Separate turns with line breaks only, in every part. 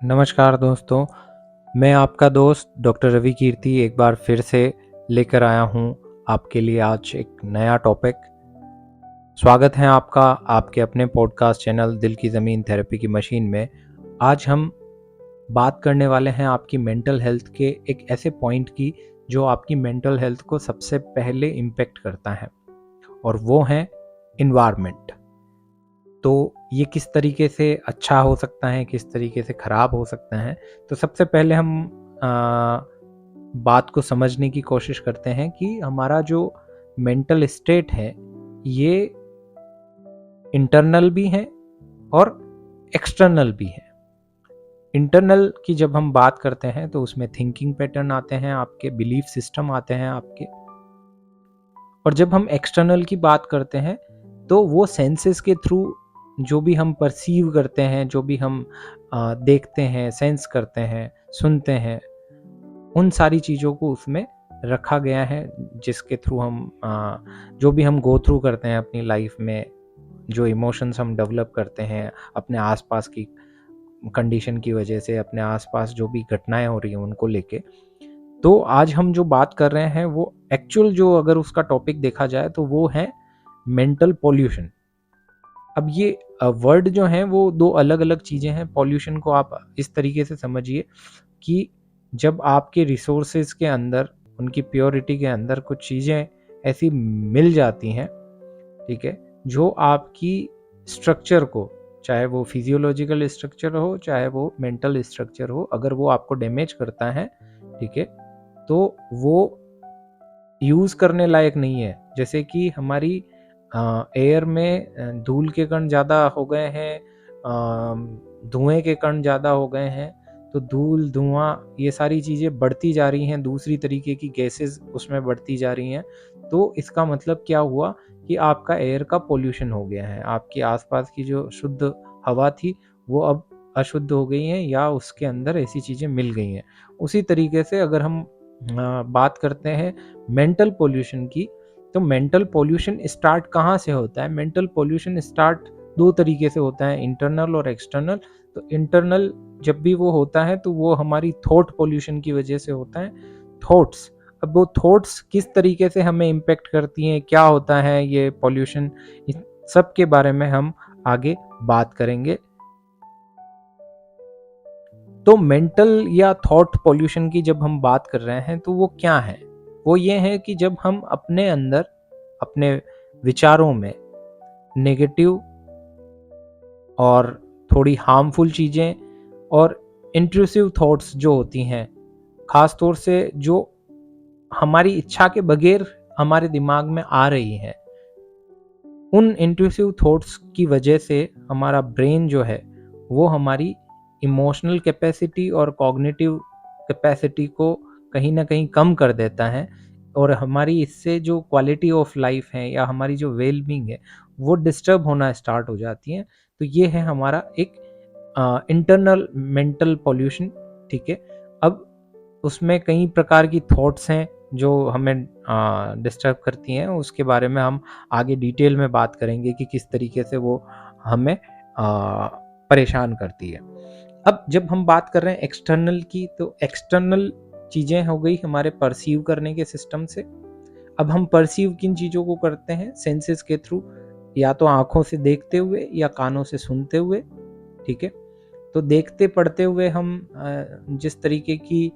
नमस्कार दोस्तों, मैं आपका दोस्त डॉक्टर रवि कीर्ति एक बार फिर से लेकर आया हूँ आपके लिए आज एक नया टॉपिक। स्वागत है आपका आपके अपने पॉडकास्ट चैनल दिल की ज़मीन थेरेपी की मशीन में। आज हम बात करने वाले हैं आपकी मेंटल हेल्थ के एक ऐसे पॉइंट की जो आपकी मेंटल हेल्थ को सबसे पहले इम्पेक्ट करता है, और वो है इन्वायरमेंट। तो ये किस तरीके से अच्छा हो सकता है, किस तरीके से ख़राब हो सकता है। तो सबसे पहले हम बात को समझने की कोशिश करते हैं कि हमारा जो मेंटल स्टेट है ये इंटरनल भी है और एक्सटर्नल भी है। इंटरनल की जब हम बात करते हैं तो उसमें थिंकिंग पैटर्न आते हैं, आपके बिलीफ सिस्टम आते हैं आपके। और जब हम एक्सटर्नल की बात करते हैं तो वो सेंसेस के थ्रू जो भी हम परसीव करते हैं, जो भी हम देखते हैं, सेंस करते हैं, सुनते हैं, उन सारी चीज़ों को उसमें रखा गया है, जिसके थ्रू हम जो भी हम गो थ्रू करते हैं अपनी लाइफ में, जो इमोशंस हम डेवलप करते हैं अपने आसपास की कंडीशन की वजह से, अपने आसपास जो भी घटनाएं हो रही हैं उनको लेके। तो आज हम जो बात कर रहे हैं वो एक्चुअल जो अगर उसका टॉपिक देखा जाए तो वो है मेंटल पॉल्यूशन। अब ये वर्ड जो हैं वो दो अलग अलग चीज़ें हैं। पॉल्यूशन को आप इस तरीके से समझिए कि जब आपके रिसोर्सेज के अंदर, उनकी प्योरिटी के अंदर कुछ चीज़ें ऐसी मिल जाती हैं, ठीक है, जो आपकी स्ट्रक्चर को, चाहे वो फिजियोलॉजिकल स्ट्रक्चर हो चाहे वो मेंटल स्ट्रक्चर हो, अगर वो आपको डैमेज करता है, ठीक है, तो वो यूज़ करने लायक नहीं है। जैसे कि हमारी एयर में धूल के कण ज़्यादा हो गए हैं, धुएँ के कण ज़्यादा हो गए हैं, तो धूल, धुआँ ये सारी चीज़ें बढ़ती जा रही हैं, दूसरी तरीके की गैसेज़ उसमें बढ़ती जा रही हैं। तो इसका मतलब क्या हुआ कि आपका एयर का पॉल्यूशन हो गया है। आपके आस-पास की जो शुद्ध हवा थी, वो अब अशुद्ध हो गई हैं या उसके अंदर ऐसी चीज़ें मिल गई हैं। उसी तरीके से अगर हम बात करते हैं मेंटल पॉल्यूशन की, तो मेंटल पॉल्यूशन स्टार्ट कहाँ से होता है? मेंटल पॉल्यूशन स्टार्ट दो तरीके से होता है, इंटरनल और एक्सटर्नल। तो इंटरनल जब भी वो होता है तो वो हमारी थॉट पॉल्यूशन की वजह से होता है। थॉट्स, अब वो थॉट्स किस तरीके से हमें इम्पेक्ट करती हैं, क्या होता है ये पॉल्यूशन, इस सब के बारे में हम आगे बात करेंगे। तो मेंटल या थॉट पॉल्यूशन की जब हम बात कर रहे हैं तो वो क्या है? वो ये है कि जब हम अपने अंदर, अपने विचारों में नेगेटिव और थोड़ी हार्मफुल चीज़ें और इंट्रूसिव थॉट्स जो होती हैं, ख़ास तौर से जो हमारी इच्छा के बगैर हमारे दिमाग में आ रही हैं, उन इंट्रूसिव थॉट्स की वजह से हमारा ब्रेन जो है वो हमारी इमोशनल कैपेसिटी और कॉग्निटिव कैपेसिटी को कहीं न कहीं कम कर देता है, और हमारी इससे जो क्वालिटी ऑफ लाइफ है या हमारी जो वेल बीइंग है वो डिस्टर्ब होना स्टार्ट हो जाती है। तो ये है हमारा एक इंटरनल मेंटल पॉल्यूशन, ठीक है। अब उसमें कई प्रकार की थॉट्स हैं जो हमें डिस्टर्ब करती हैं, उसके बारे में हम आगे डिटेल में बात करेंगे कि किस तरीके से वो हमें परेशान करती है। अब जब हम बात कर रहे हैं एक्सटर्नल की, तो एक्सटर्नल चीज़ें हो गई हमारे परसीव करने के सिस्टम से। अब हम परसीव किन चीज़ों को करते हैं? सेंसेस के थ्रू, या तो आँखों से देखते हुए या कानों से सुनते हुए, ठीक है। तो देखते पढ़ते हुए हम जिस तरीके की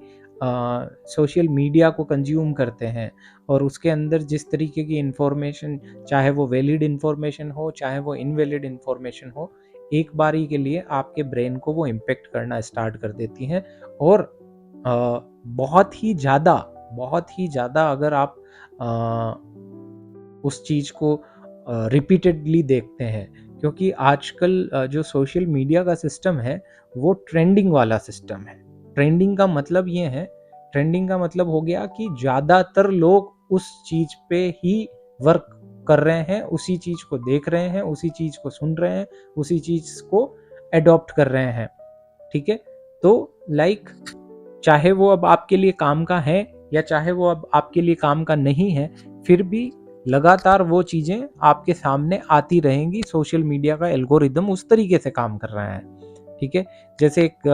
सोशल मीडिया को कंज्यूम करते हैं और उसके अंदर जिस तरीके की इन्फॉर्मेशन, चाहे वो वैलिड इन्फॉर्मेशन हो चाहे वो इनवैलिड इन्फॉर्मेशन हो, एक बारी के लिए आपके ब्रेन को वो इम्पेक्ट करना स्टार्ट कर देती हैं। और बहुत ही ज़्यादा अगर आप उस चीज़ को रिपीटेडली देखते हैं, क्योंकि आजकल जो सोशल मीडिया का सिस्टम है वो ट्रेंडिंग वाला सिस्टम है। ट्रेंडिंग का मतलब ये है, ट्रेंडिंग का मतलब हो गया कि ज़्यादातर लोग उस चीज़ पे ही वर्क कर रहे हैं, उसी चीज़ को देख रहे हैं, उसी चीज़ को सुन रहे हैं, उसी चीज़ को एडॉप्ट कर रहे हैं, ठीक है। तो लाइक, चाहे वो अब आपके लिए काम का है या चाहे वो अब आपके लिए काम का नहीं है, फिर भी लगातार वो चीज़ें आपके सामने आती रहेंगी। सोशल मीडिया का एल्गोरिदम उस तरीके से काम कर रहा है, ठीक है। जैसे एक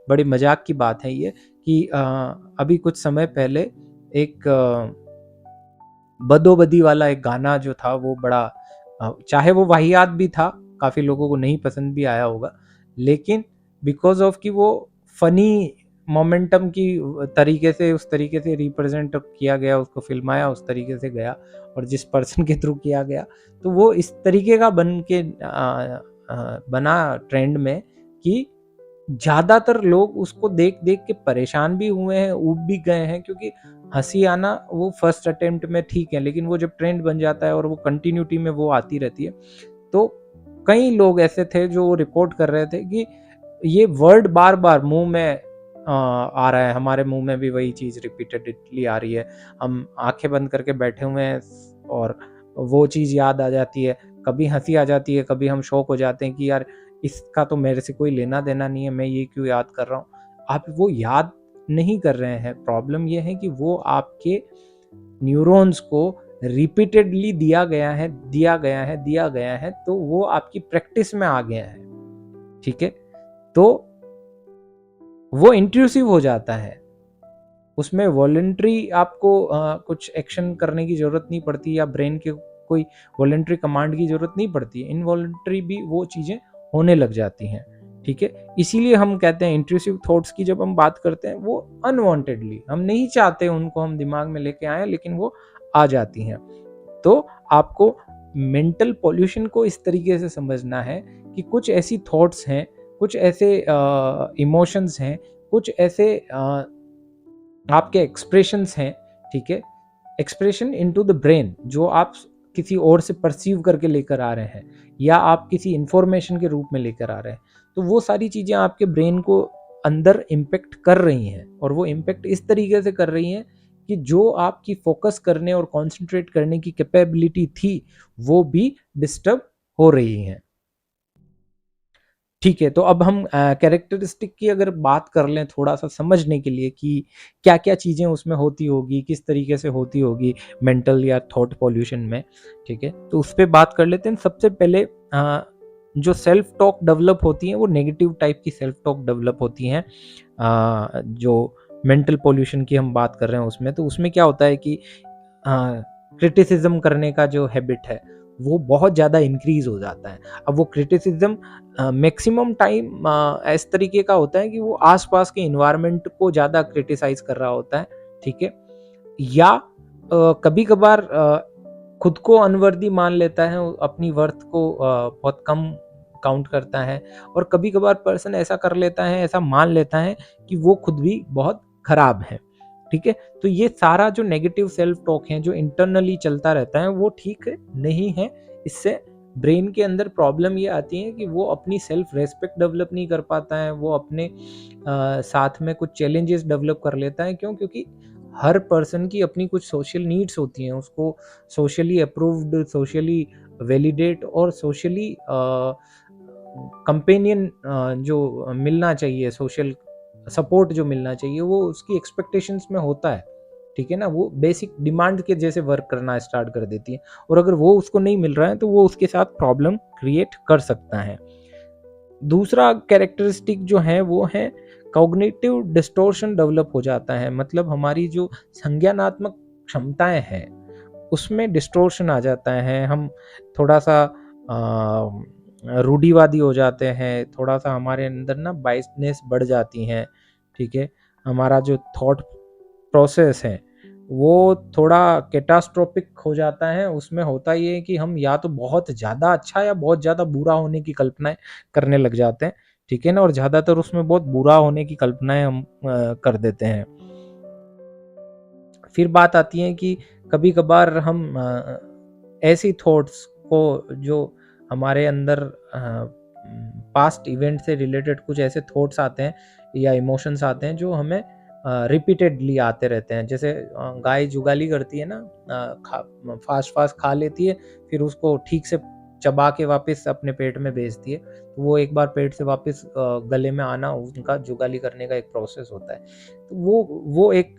बड़ी मजाक की बात है ये कि अभी कुछ समय पहले एक बदो-बदी वाला एक गाना जो था वो बड़ा चाहे वो वाहियात भी था, काफ़ी लोगों को नहीं पसंद भी आया होगा, लेकिन बिकॉज़ ऑफ कि वो फ़नी मोमेंटम की तरीके से उस तरीके से रिप्रेज़ेंट किया गया, उसको फ़िल्माया उस तरीके से गया और जिस पर्सन के थ्रू किया गया, तो वो इस तरीके का बन के बना ट्रेंड में कि ज़्यादातर लोग उसको देख-देख के परेशान भी हुए हैं, ऊब भी गए हैं, क्योंकि हँसी आना वो फर्स्ट अटेम्प्ट में ठीक है, लेकिन वो जब ट्रेंड बन जाता है और वो कंटिन्यूटी में वो आती रहती है, तो कई लोग ऐसे थे जो रिपोर्ट कर रहे थे कि ये वर्ड बार-बार मुँह में आ रहा है, हमारे मुँह में भी वही चीज़ रिपीटेडली आ रही है। हम आँखें बंद करके बैठे हुए हैं और वो चीज़ याद आ जाती है। कभी हँसी आ जाती है, कभी हम शॉक हो जाते हैं कि यार इसका तो मेरे से कोई लेना-देना नहीं है, मैं ये क्यों याद कर रहा हूँ। आप वो याद नहीं कर रहे हैं, प्रॉब्लम ये है कि वो आपके न्यूरॉन्स को रिपीटेडली दिया गया है, तो वो आपकी प्रैक्टिस में आ गया है, ठीक है? तो वो इंट्रूसिव हो जाता है। उसमें वॉलंटरी आपको कुछ एक्शन करने की ज़रूरत नहीं पड़ती या ब्रेन के कोई वॉलंटरी कमांड की ज़रूरत नहीं पड़ती है। इनवॉलंटरी भी वो चीज़ें होने लग जाती हैं, ठीक है? इसीलिए हम कहते हैं इंट्रूसिव थॉट्स की जब हम बात करते हैं, वो अनवांटेडली हम नहीं चाहते उनको हम दिमाग में लेके आएँ, लेकिन वो आ जाती हैं। तो आपको मेंटल पॉल्यूशन को इस तरीके से समझना है कि कुछ ऐसी थॉट्स हैं, कुछ ऐसे इमोशंस हैं, कुछ ऐसे आपके एक्सप्रेशंस हैं, ठीक है? एक्सप्रेशन इनटू द ब्रेन जो आप किसी और से परसीव करके लेकर आ रहे हैं या आप किसी इंफॉर्मेशन के रूप में लेकर आ रहे हैं, तो वो सारी चीज़ें आपके ब्रेन को अंदर इम्पेक्ट कर रही हैं और वो इम्पेक्ट इस तरीके से कर रही हैं कि जो आपकी फोकस करने और कॉन्सेंट्रेट करने की कैपेबिलिटी थी, वो भी डिस्टर्ब हो रही हैं। ठीक है, तो अब हम कैरेक्टरिस्टिक की अगर बात कर लें थोड़ा-सा समझने के लिए कि क्या-क्या चीज़ें उसमें होती होगी, किस तरीके से होती होगी मेंटल या थॉट पॉल्यूशन में, ठीक है? तो उस पे बात कर लेते हैं। सबसे पहले जो सेल्फ टॉक डेवलप होती हैं, वो नेगेटिव टाइप की सेल्फ टॉक डेवलप होती हैं। जो मेंटल पॉल्यूशन की हम बात कर रहे हैं उसमें, तो उसमें क्या होता है कि क्रिटिसिज़्म करने का जो हैबिट है, वो बहुत ज़्यादा इंक्रीज़ हो जाता है। अब वो क्रिटिसिज़्म मैक्सिमम टाइम इस तरीके का होता है कि वो आस-पास के एनवायरनमेंट को ज़्यादा क्रिटिसाइज़ कर रहा होता है, ठीक है? या कभी-कभार खुद को अनवर्दी मान लेता है, अपनी वर्थ को बहुत कम काउंट करता है और कभी-कभार पर्सन ऐसा कर लेता है, ऐसा मान लेता है कि वो खुद भी बहुत खराब है, ठीक है? तो ये सारा जो नेगेटिव सेल्फ टॉक है, जो इंटरनली चलता रहता है, वो ठीक नहीं है। इससे ब्रेन के अंदर प्रॉब्लम ये आती है कि वो अपनी सेल्फ रिस्पेक्ट डेवलप नहीं कर पाता है, वो अपने साथ में कुछ चैलेंजेस डेवलप कर लेता है। क्यों? क्योंकि हर पर्सन की अपनी कुछ सोशल नीड्स होती हैं, उसको सोशली अप्रूव्ड, सोशली वैलिडेट और सोशली कंपेनियन जो मिलना चाहिए, सोशल सपोर्ट जो मिलना चाहिए, वो उसकी एक्सपेक्टेशंस में होता है, ठीक है ना? वो बेसिक डिमांड के जैसे वर्क करना स्टार्ट कर देती है और अगर वो उसको नहीं मिल रहा है, तो वो उसके साथ प्रॉब्लम क्रिएट कर सकता है। दूसरा कैरेक्टरिस्टिक जो है वो है कॉग्निटिव डिस्टॉर्शन डेवलप हो जाता है, मतलब हमारी जो संज्ञानात्मक क्षमताएं हैं उसमें डिस्टॉर्शन आ जाता है। हम थोड़ा-सा रूढ़िवादी हो जाते हैं, थोड़ा-सा हमारे अंदर ना बायसनेस बढ़ जाती हैं, ठीक है? हमारा जो थॉट प्रोसेस है, वो थोड़ा कैटास्ट्रोफिक हो जाता है। उसमें होता ये है कि हम या तो बहुत ज़्यादा अच्छा या बहुत ज़्यादा बुरा होने की कल्पनाएँ करने लग जाते हैं, ठीक है ना? और ज़्यादातर उसमें बहुत बुरा होने की कल्पनाएँ हम कर देते हैं। फिर बात आती है कि कभी-कभार हम ऐसी थॉट्स को जो हमारे अंदर पास्ट इवेंट से रिलेटेड कुछ ऐसे थॉट्स आते हैं या इमोशंस आते हैं जो हमें रिपीटेडली आते रहते हैं। जैसे गाय जुगाली करती है ना, फास्ट-फास्ट खा लेती है, फिर उसको ठीक से चबा के वापस अपने पेट में भेजती है। तो वो एक बार पेट से वापस गले में आना उनका जुगाली करने का एक प्रोसेस होता है। तो वो एक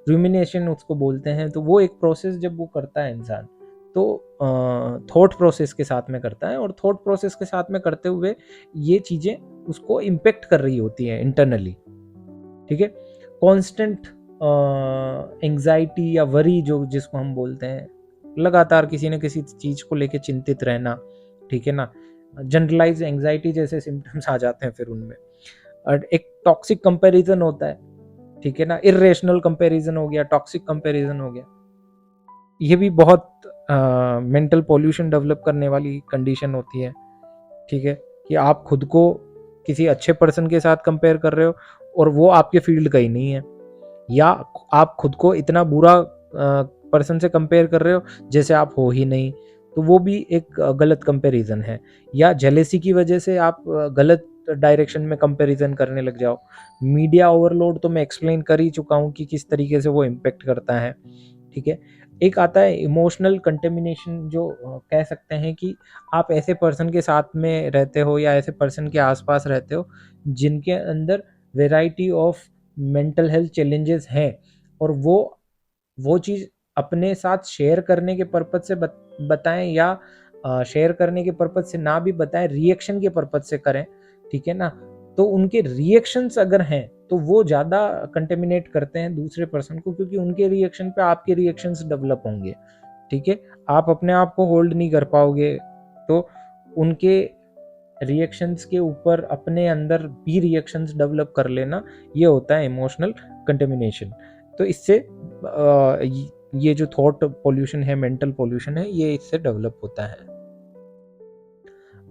रूमिनेशन उसको बोलते हैं। तो वो एक प्रोसेस जब वो करता है इंसान, तो थॉट प्रोसेस के साथ में करता है, और थॉट प्रोसेस के साथ में करते हुए ये चीज़ें उसको इम्पेक्ट कर रही होती हैं इंटरनली, ठीक है। कॉन्स्टेंट एंग्जाइटी या वरी जो जिसको हम बोलते हैं, लगातार किसी न किसी चीज़ को लेके चिंतित रहना, ठीक है ना, जनरलाइज एंग्जाइटी जैसे सिम्टम्स आ जाते हैं फिर उनमें। और एक टॉक्सिक कंपैरिजन होता है, ठीक है ना, इर्रेशनल कंपैरिजन हो गया, टॉक्सिक कंपैरिजन हो गया। ये भी बहुत मेंटल पॉल्यूशन डेवलप करने वाली कंडीशन होती है, ठीक है, कि आप खुद को किसी अच्छे पर्सन के साथ कंपेयर कर रहे हो और वो आपके फील्ड का ही नहीं है, या आप खुद को इतना बुरा पर्सन से कंपेयर कर रहे हो जैसे आप हो ही नहीं, तो वो भी एक गलत कंपैरिजन है। या जेलेसी की वजह से आप गलत डायरेक्शन में कंपैरिजन करने लग जाओ। मीडिया ओवरलोड तो मैं एक्सप्लेन कर ही चुका हूँ कि किस तरीके से वो इम्पेक्ट करता है, ठीक है। एक आता है इमोशनल कंटेमिनेशन, जो कह सकते हैं कि आप ऐसे पर्सन के साथ में रहते हो या ऐसे पर्सन के आसपास रहते हो जिनके अंदर variety of mental health challenges हैं, और वो चीज़ अपने साथ शेयर करने के पर्पज से बताएं, या शेयर करने के पर्पज से ना भी बताएं, रिएक्शन के पर्पज से करें, ठीक है ना। तो उनके रिएक्शंस अगर हैं तो वो ज़्यादा कंटेमिनेट करते हैं दूसरे पर्सन को, क्योंकि उनके रिएक्शन पे आपके रिएक्शंस डेवलप होंगे, ठीक है। आप अपने आप को होल्ड नहीं कर पाओगे, तो उनके रिएक्शंस के ऊपर अपने अंदर भी रिएक्शंस डेवलप कर लेना, ये होता है इमोशनल कंटेमिनेशन। तो इससे ये जो थॉट पोल्यूशन है, मेंटल पोल्यूशन है, ये इससे डेवलप होता है।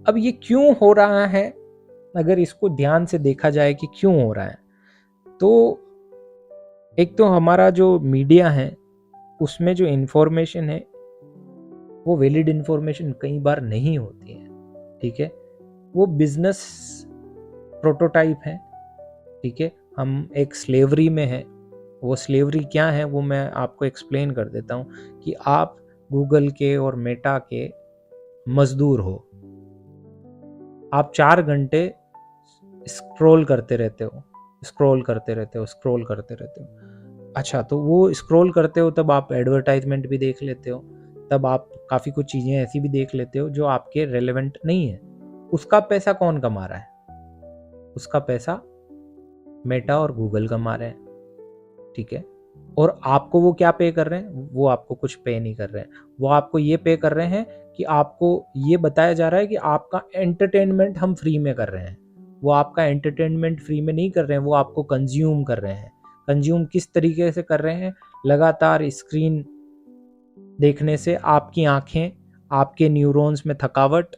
अब ये क्यों हो रहा है, अगर इसको ध्यान से देखा जाए कि क्यों हो रहा है, तो एक तो हमारा जो मीडिया है उसमें जो इन्फॉर्मेशन है वो वैलिड इन्फॉर्मेशन कई बार नहीं होती है, ठीक है। वो बिजनेस प्रोटोटाइप है, ठीक है। हम एक स्लेवरी में हैं, वो स्लेवरी क्या है वो मैं आपको एक्सप्लेन कर देता हूँ कि आप गूगल के और मेटा के मजदूर हो। आप 4 घंटे स्क्रॉल करते रहते हो, स्क्रॉल करते रहते हो, स्क्रॉल करते रहते हो। अच्छा, तो वो स्क्रॉल करते हो तब आप एडवर्टाइजमेंट भी देख लेते हो, तब आप काफ़ी कुछ चीज़ें ऐसी भी देख लेते हो जो आपके रेलेवेंट नहीं है। उसका पैसा कौन कमा रहा है? उसका पैसा मेटा और गूगल कमा रहे हैं, ठीक है। और आपको वो क्या पे कर रहे हैं? वो आपको कुछ पे नहीं कर रहे हैं। वो आपको ये पे कर रहे हैं कि आपको ये बताया जा रहा है कि आपका एंटरटेनमेंट हम फ्री में कर रहे हैं। वो आपका एंटरटेनमेंट फ्री में नहीं कर रहे हैं, वो आपको कंज्यूम कर रहे हैं। कंज्यूम किस तरीके से कर रहे हैं? लगातार स्क्रीन देखने से आपकी आँखें, आपके न्यूरॉन्स में थकावट,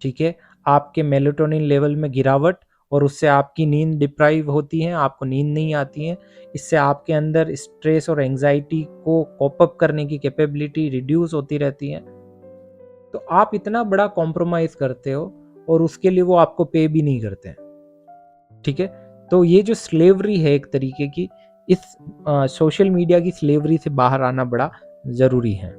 ठीक है, आपके मेलाटोनिन लेवल में गिरावट, और उससे आपकी नींद डिप्राइव होती है, आपको नींद नहीं आती है। इससे आपके अंदर स्ट्रेस और एंग्जाइटी को कोप अप करने की कैपेबिलिटी रिड्यूस होती रहती है। तो आप इतना बड़ा कॉम्प्रोमाइज़ करते हो और उसके लिए वो आपको पे भी नहीं करते हैं, ठीक है। तो ये जो स्लेवरी है एक तरीके की, इस सोशल मीडिया की स्लेवरी से बाहर आना बड़ा ज़रूरी है।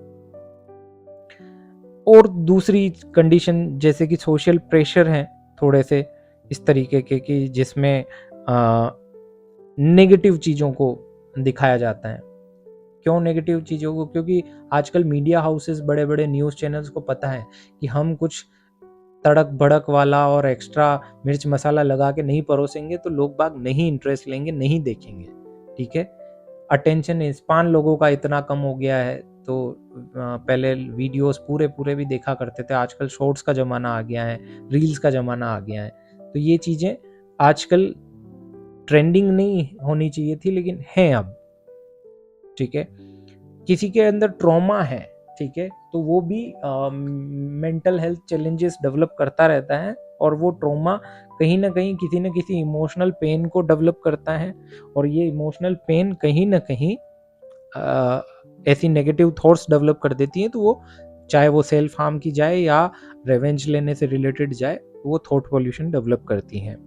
और दूसरी कंडीशन जैसे कि सोशल प्रेशर है थोड़े से इस तरीके के कि जिसमें नेगेटिव चीज़ों को दिखाया जाता है। क्यों नेगेटिव चीज़ों को? क्योंकि आजकल मीडिया हाउसेस, बड़े बड़े न्यूज़ चैनल्स को पता है कि हम कुछ तड़क भड़क वाला और एक्स्ट्रा मिर्च मसाला लगा के नहीं परोसेंगे तो लोग बाग नहीं इंटरेस्ट लेंगे, नहीं देखेंगे, ठीक है। अटेंशन स्पान लोगों का इतना कम हो गया है, तो पहले वीडियोस पूरे पूरे भी देखा करते थे, आजकल शॉर्ट्स का ज़माना आ गया है, रील्स का ज़माना आ गया है। तो ये चीज़ें आजकल ट्रेंडिंग नहीं होनी चाहिए थी, लेकिन हैं अब, ठीक है। किसी के अंदर ट्रॉमा है, ठीक है, तो वो भी मेंटल हेल्थ चैलेंजेस डेवलप करता रहता है, और वो ट्रॉमा कहीं ना कहीं किसी न किसी इमोशनल पेन को डेवलप करता है, और ये इमोशनल पेन कहीं ना कहीं ऐसी नेगेटिव थॉट्स डेवलप कर देती हैं। तो वो चाहे वो सेल्फ हार्म की जाए या रिवेंज लेने से रिलेटेड जाए, वो थॉट पॉल्यूशन डेवलप करती हैं।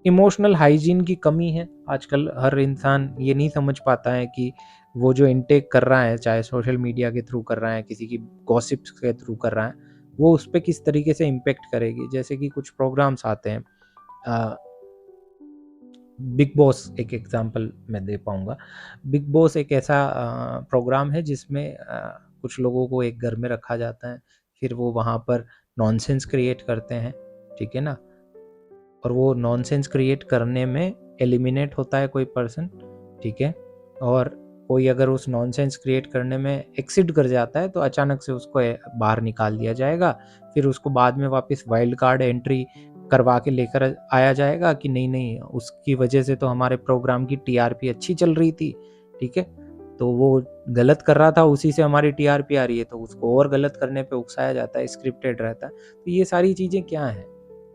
इमोशनल हाइजीन की कमी है, आजकल हर इंसान ये नहीं समझ पाता है कि वो जो इनटेक कर रहा है, चाहे सोशल मीडिया के थ्रू कर रहा है, किसी की गॉसिप्स के थ्रू कर रहा है, वो उस पे किस तरीके से इम्पेक्ट करेगी। जैसे कि कुछ प्रोग्राम्स आते हैं, बिग बॉस एक एग्जांपल मैं दे पाऊँगा। बिग बॉस एक ऐसा प्रोग्राम है जिसमें कुछ लोगों को एक घर में रखा जाता है, फिर वो वहाँ पर नॉनसेंस क्रिएट करते हैं, ठीक है ना, और वो नॉनसेंस क्रिएट करने में एलिमिनेट होता है कोई पर्सन, ठीक है, और कोई अगर उस नॉनसेंस क्रिएट करने में एक्सिड कर जाता है तो अचानक से उसको बाहर निकाल दिया जाएगा, फिर उसको बाद में वापस वाइल्ड कार्ड एंट्री करवा के लेकर आया जाएगा कि नहीं नहीं उसकी वजह से तो हमारे प्रोग्राम की टीआरपी अच्छी चल रही थी, ठीक है, तो वो गलत कर रहा था, उसी से हमारी टीआरपी आ रही है, तो उसको और गलत करने पे उकसाया जाता है, स्क्रिप्टेड रहता है। तो ये सारी चीज़ें क्या हैं,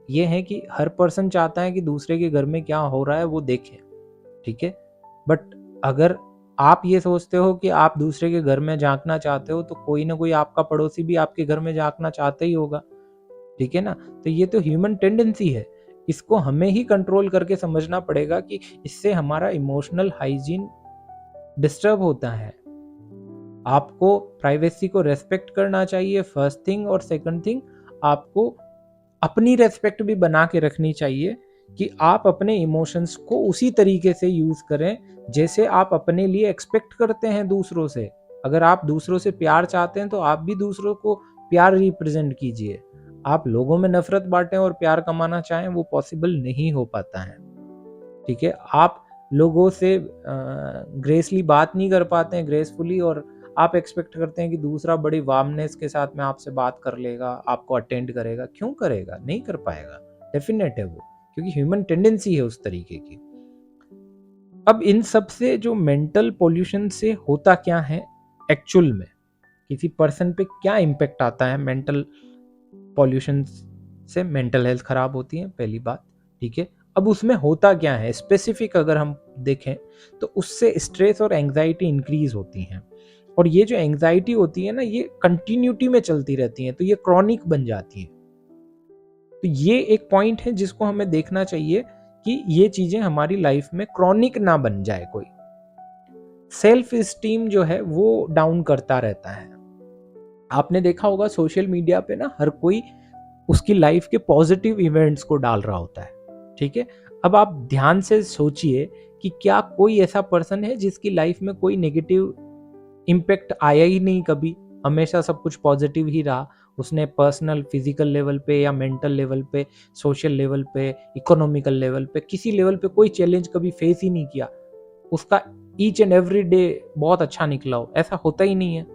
ये है कि हर पर्सन चाहता है कि दूसरे के घर में क्या हो रहा है वो देखे, ठीक है, बट अगर आप ये सोचते हो कि आप दूसरे के घर में झांकना चाहते हो तो कोई ना कोई आपका पड़ोसी भी आपके घर में झांकना चाहता ही होगा, ठीक है ना। तो ये तो ह्यूमन टेंडेंसी है, इसको हमें ही कंट्रोल करके समझना पड़ेगा कि इससे हमारा इमोशनल हाइजीन डिस्टर्ब होता है। आपको प्राइवेसी को रेस्पेक्ट करना चाहिए फर्स्ट थिंग, और सेकंड थिंग आपको अपनी रेस्पेक्ट भी बना के रखनी चाहिए कि आप अपने इमोशंस को उसी तरीके से यूज करें जैसे आप अपने लिए एक्सपेक्ट करते हैं दूसरों से। अगर आप दूसरों से प्यार चाहते हैं तो आप भी दूसरों को प्यार रिप्रेजेंट कीजिए। आप लोगों में नफरत बांटें और प्यार कमाना चाहें, वो पॉसिबल नहीं हो पाता है, ठीक है। आप लोगों से ग्रेसली बात नहीं कर पाते हैं, ग्रेसफुली, और आप एक्सपेक्ट करते हैं कि दूसरा बड़ी वार्मनेस के साथ में आपसे बात कर लेगा, आपको अटेंड करेगा। क्यों करेगा? नहीं कर पाएगा, डेफिनेट है वो, क्योंकि ह्यूमन टेंडेंसी है उस तरीके की। अब इन सब से जो मेंटल पॉल्यूशन से होता क्या है एक्चुअल में, किसी पर्सन पे क्या इम्पेक्ट आता है मेंटल पॉल्यूशन से? मेंटल हेल्थ खराब होती है, पहली बात, ठीक है। अब उसमें होता क्या है स्पेसिफिक अगर हम देखें तो उससे स्ट्रेस और एंग्जाइटी इंक्रीज होती हैं, और ये जो एंग्जाइटी होती है ना, ये कंटिन्यूटी में चलती रहती है, तो ये क्रॉनिक बन जाती है। तो ये एक पॉइंट है जिसको हमें देखना चाहिए कि ये चीजें हमारी लाइफ में क्रॉनिक ना बन जाए। कोई सेल्फ स्टीम जो है वो डाउन करता रहता है। आपने देखा होगा सोशल मीडिया पे ना हर कोई उसकी लाइफ के पॉजिटिव इवेंट्स को डाल रहा होता है, ठीक है। अब आप ध्यान से सोचिए कि क्या कोई ऐसा पर्सन है जिसकी लाइफ में कोई नेगेटिव इम्पैक्ट आया ही नहीं कभी, हमेशा सब कुछ पॉजिटिव ही रहा। उसने पर्सनल फिजिकल लेवल पे या मेंटल लेवल पे, सोशल लेवल पे, इकोनॉमिकल लेवल पे, किसी लेवल पे कोई चैलेंज कभी फेस ही नहीं किया, उसका ईच एंड एवरी डे बहुत अच्छा निकला हो, ऐसा होता ही नहीं है।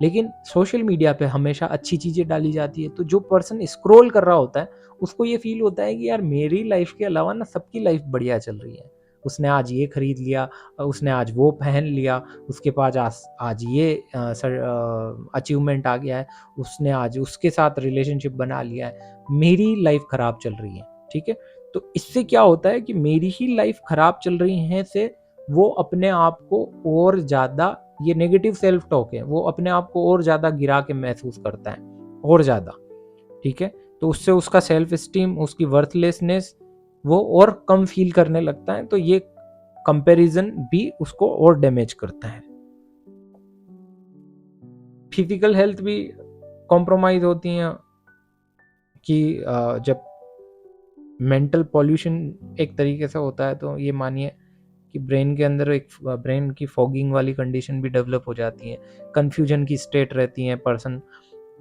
लेकिन सोशल मीडिया पे हमेशा अच्छी चीजें डाली जाती है, तो जो पर्सन स्क्रॉल कर रहा होता है उसको ये फील होता है कि यार मेरी लाइफ के अलावा ना सबकी लाइफ बढ़िया चल रही है। उसने आज ये खरीद लिया, उसने आज वो पहन लिया, उसके पास आज ये अचीवमेंट आ गया है, उसने आज उसके साथ रिलेशनशिप बना लिया है, मेरी लाइफ खराब चल रही है, ठीक है। तो इससे क्या होता है कि मेरी ही लाइफ खराब चल रही है से वो अपने आप को और ज्यादा, ये नेगेटिव सेल्फ टॉक है, वो अपने आप को और ज्यादा गिरा के महसूस करता है, और ज्यादा, ठीक है। तो उससे उसका सेल्फ स्टीम, उसकी वर्थलेसनेस वो और कम फील करने लगता है। तो ये कंपैरिजन भी उसको और डैमेज करता है। फिजिकल हेल्थ भी कॉम्प्रोमाइज होती है कि जब मेंटल पॉल्यूशन एक तरीके से होता है तो ये मानिए कि ब्रेन के अंदर एक ब्रेन की फॉगिंग वाली कंडीशन भी डेवलप हो जाती है, कन्फ्यूजन की स्टेट रहती है, पर्सन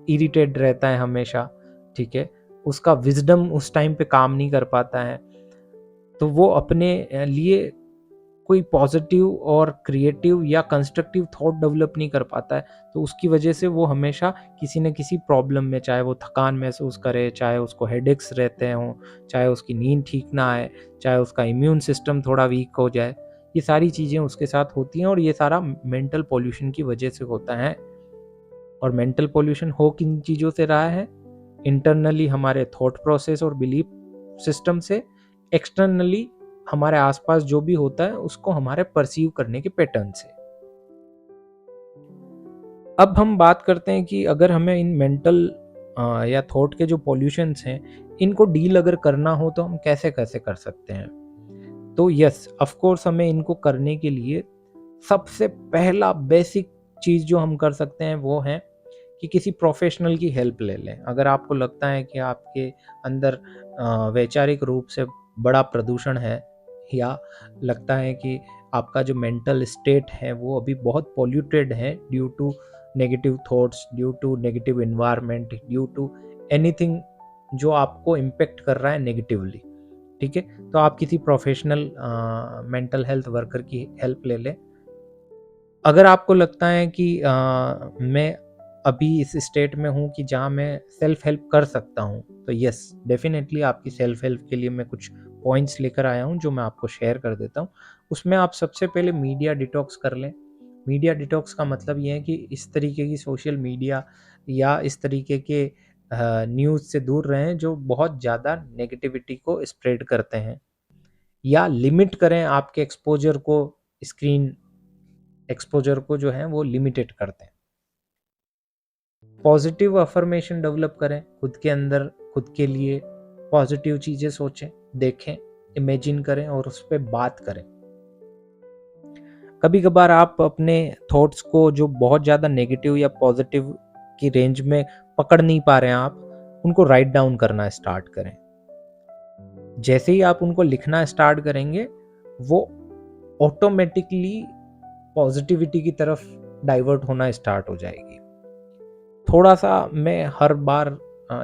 इरिटेट रहता है हमेशा, ठीक है, उसका विजडम उस टाइम पे काम नहीं कर पाता है, तो वो अपने लिए कोई पॉजिटिव और क्रिएटिव या कंस्ट्रक्टिव थॉट डेवलप नहीं कर पाता है। तो उसकी वजह से वो हमेशा किसी न किसी प्रॉब्लम में, चाहे वो थकान महसूस करे, चाहे उसको हेडेक्स रहते हों, चाहे उसकी नींद ठीक ना आए, चाहे उसका इम्यून सिस्टम थोड़ा वीक हो जाए, ये सारी चीज़ें उसके साथ होती हैं, और ये सारा मेंटल पॉल्यूशन की वजह से होता है। और मेंटल पॉल्यूशन हो किन चीज़ों से रहा है? इंटरनली हमारे थॉट प्रोसेस और बिलीफ सिस्टम से, एक्सटर्नली हमारे आसपास जो भी होता है उसको हमारे परसीव करने के पैटर्न से। अब हम बात करते हैं कि अगर हमें इन मेंटल या थॉट के जो पॉल्यूशंस हैं इनको डील अगर करना हो तो हम कैसे कैसे कर सकते हैं। तो यस, ऑफ कोर्स हमें इनको करने के लिए सबसे पहला बेसिक चीज़ जो हम कर सकते हैं वो है कि किसी प्रोफेशनल की हेल्प ले लें। अगर आपको लगता है कि आपके अंदर वैचारिक रूप से बड़ा प्रदूषण है, या लगता है कि आपका जो मेंटल स्टेट है वो अभी बहुत पॉल्यूटेड है due to negative thoughts, due to negative environment, due to anything जो आपको इम्पेक्ट कर रहा है नेगेटिवली, ठीक है, तो आप किसी प्रोफेशनल मेंटल हेल्थ वर्कर की हेल्प ले लें। अगर आपको लगता है कि मैं अभी इस स्टेट में हूँ कि जहाँ मैं सेल्फ हेल्प कर सकता हूँ, तो यस, डेफिनेटली आपकी सेल्फ हेल्प के लिए मैं कुछ पॉइंट्स लेकर आया हूँ जो मैं आपको शेयर कर देता हूँ। उसमें आप सबसे पहले मीडिया डिटॉक्स कर लें। मीडिया डिटॉक्स का मतलब ये है कि इस तरीके की सोशल मीडिया या इस तरीके के न्यूज़ से दूर रहें जो बहुत ज़्यादा नेगेटिविटी को स्प्रेड करते हैं, या लिमिट करें आपके एक्सपोजर को, स्क्रीन एक्सपोजर को जो है वो लिमिटेड करते हैं। पॉजिटिव अफर्मेशन डेवलप करें खुद के अंदर, खुद के लिए पॉजिटिव चीज़ें सोचें, देखें, इमेजिन करें और उस पर बात करें। कभी कभार आप अपने थॉट्स को जो बहुत ज़्यादा नेगेटिव या पॉजिटिव की रेंज में पकड़ नहीं पा रहे हैं, आप उनको राइट डाउन करना स्टार्ट करें। जैसे ही आप उनको लिखना स्टार्ट करेंगे, वो ऑटोमेटिकली पॉजिटिविटी की तरफ डाइवर्ट होना स्टार्ट हो जाएगी। थोड़ा सा मैं हर बार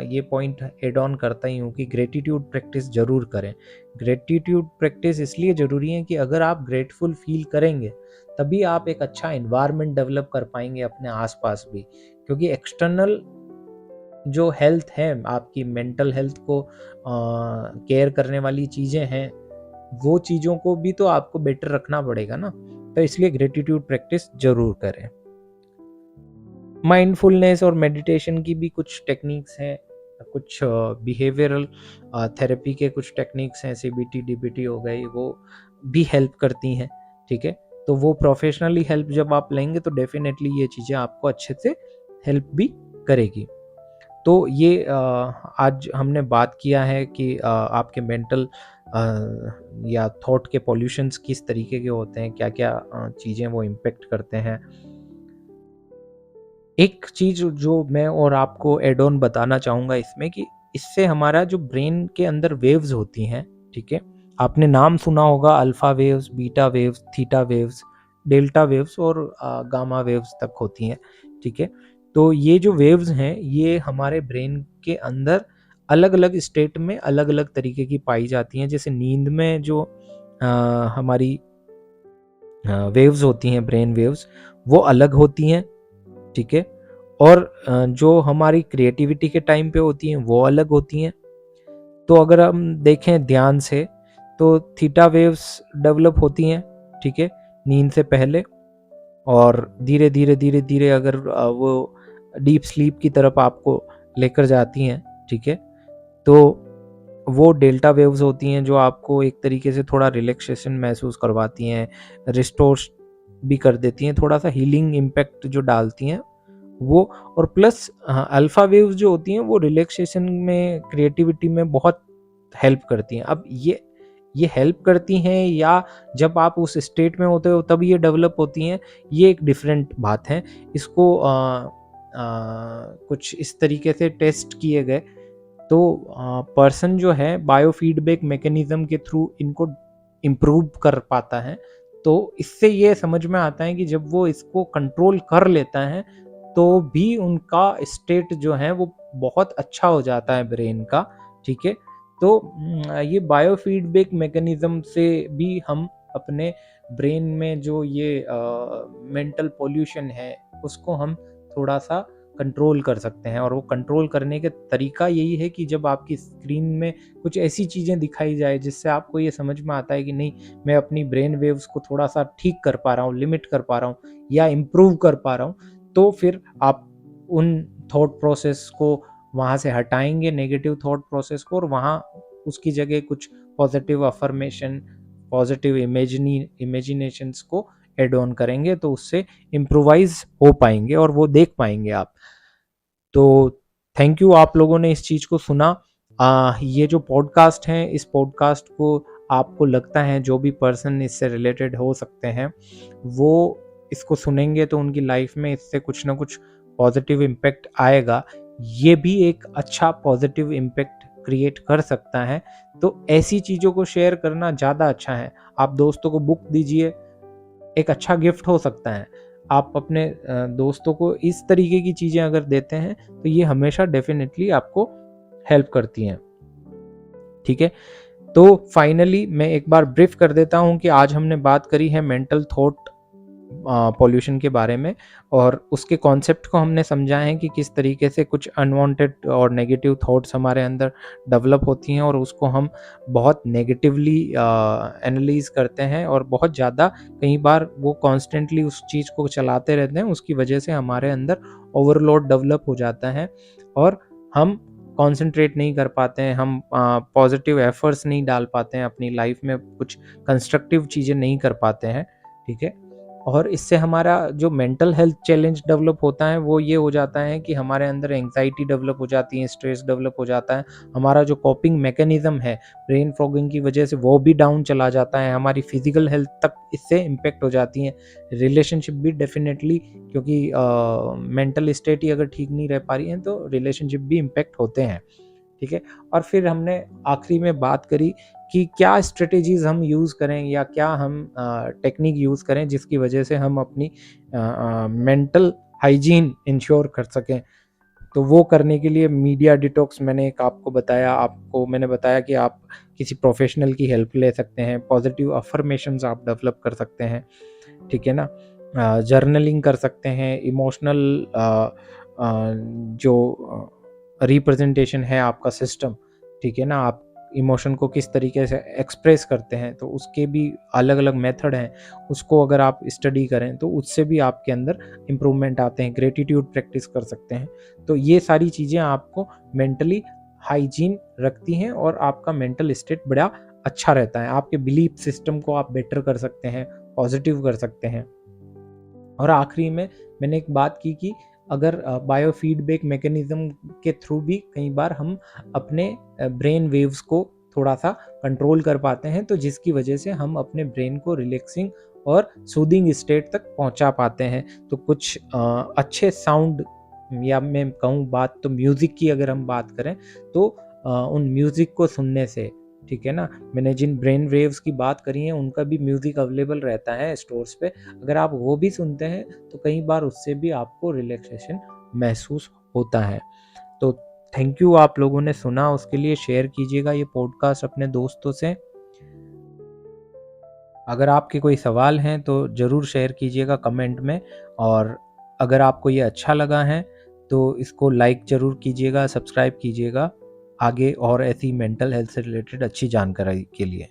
ये पॉइंट एड ऑन करता ही हूँ कि ग्रेटिट्यूड प्रैक्टिस ज़रूर करें। ग्रेटिट्यूड प्रैक्टिस इसलिए ज़रूरी है कि अगर आप ग्रेटफुल फील करेंगे, तभी आप एक अच्छा एनवायरनमेंट डेवलप कर पाएंगे अपने आसपास भी, क्योंकि एक्सटर्नल जो हेल्थ है, आपकी मेंटल हेल्थ को केयर करने वाली चीज़ें हैं, वो चीज़ों को भी तो आपको बेटर रखना पड़ेगा ना। तो इसलिए ग्रेटिट्यूड प्रैक्टिस ज़रूर करें। माइंडफुलनेस और मेडिटेशन की भी कुछ टेक्निक्स हैं, कुछ बिहेवियरल थेरेपी के कुछ टेक्निक्स हैं, सीबीटी डीबीटी हो गई, वो भी हेल्प करती हैं, ठीक है। तो वो प्रोफेशनली हेल्प जब आप लेंगे तो डेफिनेटली ये चीज़ें आपको अच्छे से हेल्प भी करेगी। तो ये आज हमने बात किया है कि आपके मेंटल या थॉट के पॉल्यूशंस किस तरीके के होते हैं, क्या क्या चीज़ें वो इम्पेक्ट करते हैं। एक चीज़ जो मैं और आपको एड ऑन बताना चाहूँगा इसमें, कि इससे हमारा जो ब्रेन के अंदर वेव्स होती हैं, ठीक है, आपने नाम सुना होगा alpha waves, beta waves, theta waves, delta waves और गामा वेव्स तक होती हैं, ठीक है। तो ये जो वेव्स हैं, ये हमारे ब्रेन के अंदर अलग-अलग स्टेट में अलग-अलग तरीके की पाई जाती हैं। जैसे नींद में जो हमारी वेव्स होती हैं, ब्रेन वेव्स, वो अलग होती हैं, ठीक है। और जो हमारी क्रिएटिविटी के टाइम पे होती हैं वो अलग होती हैं। तो अगर हम देखें ध्यान से, तो थीटा वेव्स डेवलप होती हैं, ठीक है, नींद से पहले, और धीरे धीरे धीरे धीरे अगर वो डीप स्लीप की तरफ आपको लेकर जाती हैं, ठीक है, तो वो डेल्टा वेव्स होती हैं जो आपको एक तरीके से थोड़ा रिलैक्सेशन महसूस करवाती हैं, रिस्टोर भी कर देती हैं, थोड़ा सा हीलिंग इम्पैक्ट जो डालती हैं वो। और प्लस अल्फा वेव्स जो होती हैं वो रिलैक्सेशन में, क्रिएटिविटी में बहुत हेल्प करती हैं। अब ये हेल्प करती हैं या जब आप उस स्टेट में होते हो तब ये डेवलप होती हैं, ये एक डिफरेंट बात है। इसको कुछ इस तरीके से टेस्ट किए गए, तो पर्सन जो है बायोफीडबैक मैकेनिज्म के थ्रू इनको इम्प्रूव कर पाता है। तो इससे ये समझ में आता है कि जब वो इसको कंट्रोल कर लेता है, तो भी उनका स्टेट जो है वो बहुत अच्छा हो जाता है ब्रेन का, ठीक है। तो ये बायोफीडबैक मैकेनिज्म से भी हम अपने ब्रेन में जो ये मेंटल पॉल्यूशन है उसको हम थोड़ा सा कंट्रोल कर सकते हैं। और वो कंट्रोल करने का तरीका यही है कि जब आपकी स्क्रीन में कुछ ऐसी चीज़ें दिखाई जाए जिससे आपको ये समझ में आता है कि नहीं, मैं अपनी ब्रेन वेव्स को थोड़ा सा ठीक कर पा रहा हूँ, लिमिट कर पा रहा हूँ या इम्प्रूव कर पा रहा हूँ, तो फिर आप उन थॉट प्रोसेस को वहाँ से हटाएंगे, नेगेटिव थॉट प्रोसेस को, और वहाँ उसकी जगह कुछ पॉजिटिव अफर्मेशन, पॉजिटिव इमेजिनेशंस को एड ऑन करेंगे, तो उससे इम्प्रोवाइज हो पाएंगे और वो देख पाएंगे आप। तो थैंक यू आप लोगों ने इस चीज़ को सुना। ये जो पॉडकास्ट है, इस पॉडकास्ट को आपको लगता है जो भी पर्सन इससे रिलेटेड हो सकते हैं, वो इसको सुनेंगे तो उनकी लाइफ में इससे कुछ ना कुछ पॉजिटिव इम्पैक्ट आएगा। ये भी एक अच्छा पॉजिटिव इम्पैक्ट क्रिएट कर सकता है। तो ऐसी चीज़ों को शेयर करना ज़्यादा अच्छा है। आप दोस्तों को बुक दीजिए, एक अच्छा गिफ्ट हो सकता है। आप अपने दोस्तों को इस तरीके की चीज़ें अगर देते हैं तो ये हमेशा डेफिनेटली आपको हेल्प करती हैं। ठीक है, तो फाइनली मैं एक बार ब्रीफ कर देता हूँ कि आज हमने बात करी है मेंटल थॉट पॉल्यूशन के बारे में, और उसके कॉन्सेप्ट को हमने समझा है कि किस तरीके से कुछ अनवांटेड और नेगेटिव थॉट्स हमारे अंदर डेवलप होती हैं और उसको हम बहुत नेगेटिवली एनालाइज करते हैं, और बहुत ज़्यादा कई बार वो कॉन्स्टेंटली उस चीज़ को चलाते रहते हैं, उसकी वजह से हमारे अंदर ओवरलोड डेवलप हो जाता है और हम कॉन्सेंट्रेट नहीं कर पाते हैं, हम पॉजिटिव एफर्ट्स नहीं डाल पाते हैं अपनी लाइफ में, कुछ कंस्ट्रक्टिव चीज़ें नहीं कर पाते हैं। ठीक है, और इससे हमारा जो मेंटल हेल्थ चैलेंज डेवलप होता है वो ये हो जाता है कि हमारे अंदर एंग्जाइटी डेवलप हो जाती है, स्ट्रेस डेवलप हो जाता है, हमारा जो कॉपिंग मैकेनिज्म है ब्रेन फॉगिंग की वजह से वो भी डाउन चला जाता है, हमारी फिजिकल हेल्थ तक इससे इम्पेक्ट हो जाती है, रिलेशनशिप भी डेफिनेटली, क्योंकि मेंटल स्टेट ही अगर ठीक नहीं रह पा रही है तो रिलेशनशिप भी इम्पेक्ट होते हैं। ठीक है, और फिर हमने आखिरी में बात करी कि क्या स्ट्रेटेजीज हम यूज़ करें या क्या हम टेक्निक यूज़ करें जिसकी वजह से हम अपनी मेंटल हाइजीन इंश्योर कर सकें। तो वो करने के लिए मीडिया डिटॉक्स मैंने एक आपको बताया, आपको मैंने बताया कि आप किसी प्रोफेशनल की हेल्प ले सकते हैं, पॉजिटिव अफर्मेशंस आप डेवलप कर सकते हैं। ठीक है ना, जर्नलिंग कर सकते हैं, इमोशनल जो रिप्रेजेंटेशन है आपका सिस्टम, ठीक है ना, आप इमोशन को किस तरीके से एक्सप्रेस करते हैं तो उसके भी अलग अलग मेथड हैं, उसको अगर आप स्टडी करें तो उससे भी आपके अंदर इम्प्रूवमेंट आते हैं, ग्रेटिट्यूड प्रैक्टिस कर सकते हैं। तो ये सारी चीज़ें आपको मेंटली हाइजीन रखती हैं और आपका मेंटल स्टेट बड़ा अच्छा रहता है, आपके बिलीफ सिस्टम को आप बेटर कर सकते हैं, पॉजिटिव कर सकते हैं। और आखिरी में मैंने एक बात की कि अगर बायो फीडबैक मैकेनिज्म के थ्रू भी कई बार हम अपने ब्रेन वेव्स को थोड़ा सा कंट्रोल कर पाते हैं, तो जिसकी वजह से हम अपने ब्रेन को रिलैक्सिंग और सूदिंग स्टेट तक पहुंचा पाते हैं। तो कुछ अच्छे साउंड, या मैं कहूँ बात तो म्यूज़िक की अगर हम बात करें तो उन म्यूज़िक को सुनने से, ठीक है ना, मैंने जिन ब्रेन वेव्स की बात करी है उनका भी म्यूज़िक अवेलेबल रहता है स्टोर्स पे, अगर आप वो भी सुनते हैं तो कई बार उससे भी आपको रिलैक्सेशन महसूस होता है। तो थैंक यू, आप लोगों ने सुना, उसके लिए शेयर कीजिएगा ये पॉडकास्ट अपने दोस्तों से। अगर आपके कोई सवाल हैं तो ज़रूर शेयर कीजिएगा कमेंट में, और अगर आपको ये अच्छा लगा है तो इसको लाइक ज़रूर कीजिएगा, सब्सक्राइब कीजिएगा आगे और ऐसी मेंटल हेल्थ से रिलेटेड अच्छी जानकारी के लिए।